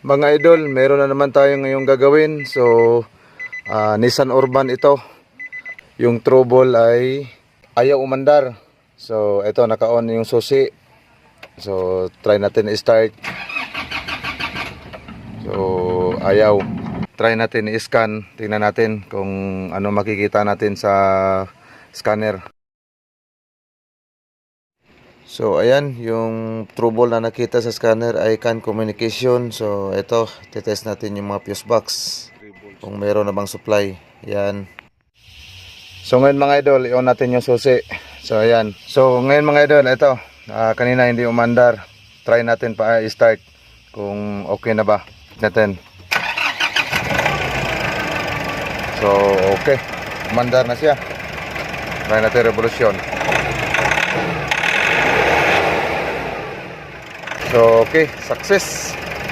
Mga idol, meron na naman tayo ngayong gagawin. So, Nissan Urban ito. Yung trouble ay ayaw umandar. So, ito naka-on yung susi. So, try natin i-start. So, ayaw. Try natin i-scan. Tingnan natin kung ano makikita natin sa scanner. So, ayan, yung trouble na nakita sa scanner ay CAN communication. So, ito, titest natin yung mga fuse box. Kung meron na bang supply. Yan. So, ngayon mga idol, i-on natin yung susi. So, ayan. So, ngayon mga idol, ito. Kanina hindi umandar. Try natin pa i-start kung okay na ba. Natin. So, okay. Umandar na siya. Try natin revolution. So, okay, success.